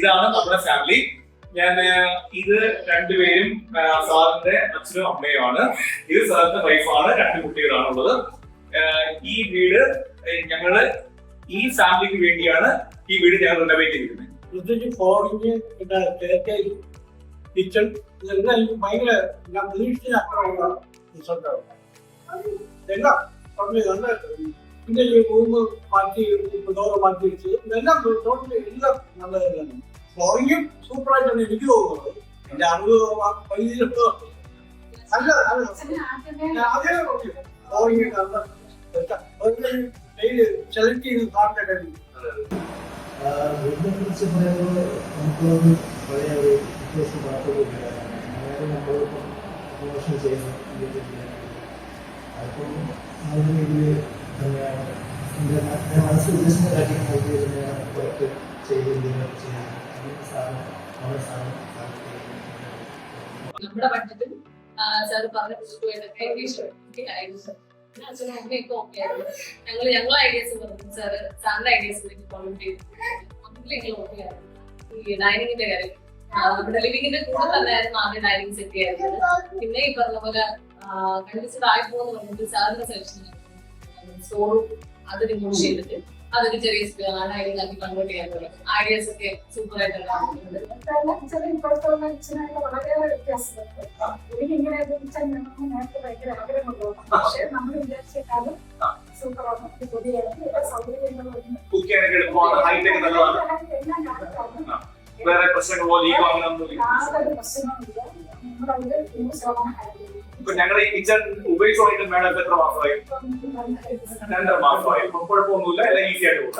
ഇതാണ് നമ്മുടെ ഫാമിലി. ഞാൻ ഇത് രണ്ടുപേരും സാറിന്റെ അച്ഛനും അമ്മയുമാണ്. ഇത് സാറിന്റെ വൈഫാണ്. 2 കുട്ടികളാണ് ഉള്ളത്. ഈ വീട് ഞങ്ങള് ഈ ഫാമിലിക്ക് വേണ്ടിയാണ് ഈ വീട് ഞങ്ങൾ റിനോവേറ്റ് ചെയ്തിരുന്നത്. കിച്ചൺ ഇതെല്ലാം എനിക്ക് ഭയങ്കര ഞാൻ പ്രതീക്ഷിച്ച അപ്പുറമുള്ള റിസൾട്ടാണ്. എല്ലാം വളരെ നല്ല പിന്നെ ഈ റൂം മാറ്റി ഡോറ് മാറ്റി വെച്ച് ഇതെല്ലാം ടോട്ടലി എല്ലാം നല്ലതാണ്. ഫ്ലോറിങ്ങും സൂപ്പറായിട്ടാണ് എനിക്ക് തോന്നുന്നത്. എന്റെ അറിവ് വൈദ്യുതി നല്ല അതേ ഫ്ലോറിങ് നല്ല സെലക്ട് ചെയ്ത് സാറിന്റെ കഴിയും. വീടിനെ കുറിച്ച് പറയുമ്പോൾ നമുക്കൊന്ന് പഴയ ഒരു വ്യത്യാസം മാത്രമില്ല. അതായത് നമ്മളിപ്പം പ്രൊമോഷൻ ചെയ്യുന്ന അപ്പം ആ ഒരു രീതിയിൽ തന്നെയാണ് എൻ്റെ മനസ്സിൽ ഉദ്ദേശിക്കുന്ന കാര്യങ്ങൾ തന്നെയാണ് പുറത്ത് ചെയ്യുന്നത്. നമ്മുടെ ബഡ്ജറ്റിൽ സാർ പറഞ്ഞ അച്ഛനും അമ്മയൊക്കെ ഓക്കെ ആയിരുന്നു. ഞങ്ങൾ ഐഡിയാസ് പറഞ്ഞു, സാറ് സാറിന്റെ ഐഡിയാസ് ഫോളോ ചെയ്തു. ഞങ്ങൾ ഓക്കെ ആയിരുന്നു. ഈ ഡൈനിങ്ങിന്റെ കാര്യം നമ്മുടെ ലിവിങ്ങിന്റെ കൂടെ തന്നെയായിരുന്നു ആദ്യം ഡൈനിങ് സെറ്റ് ചെയ്യാറുള്ളത്. പിന്നെ ഈ പറഞ്ഞ പോലെ കണ്ടിച്ചത് ആയിപ്പോന്ന് പറഞ്ഞിട്ട് സാറിന്റെ സെലക്ഷൻ സ്റ്റോറും അത് റിമൂവ് ചെയ്തിട്ട് അതൊരു ചെറിയ ഡൈനിങ് ആക്കി കൺവേർട്ട് ചെയ്യാൻ തുടങ്ങി. ഐഡിയാസ് ഒക്കെ സൂപ്പർ ആയിട്ടുള്ള വളരെയേറെ വ്യത്യാസമുണ്ട്. എനിക്കിങ്ങനെ നേരത്തെ ഭയങ്കര ആഗ്രഹമുള്ളൂ. പക്ഷെ നമ്മൾ വിചാരിച്ചേക്കാളും സൂപ്പറാണ്. പുതിയ സൗകര്യങ്ങളും വേറെ പ്രശ്നങ്ങളോ ലീക്കോ അങ്ങനെ യാതൊരു പ്രശ്നവുമില്ല. നമ്മളത് ഞങ്ങളുടെ ഈ കിച്ചൺ ഉപയോഗിച്ചുകൊണ്ടിട്ട് മേഡം എത്ര മാസമായി? 2.5 മാസമായി. കുഴപ്പമൊന്നുമില്ല, എല്ലാം ഈസി ആയിട്ട് പോകും.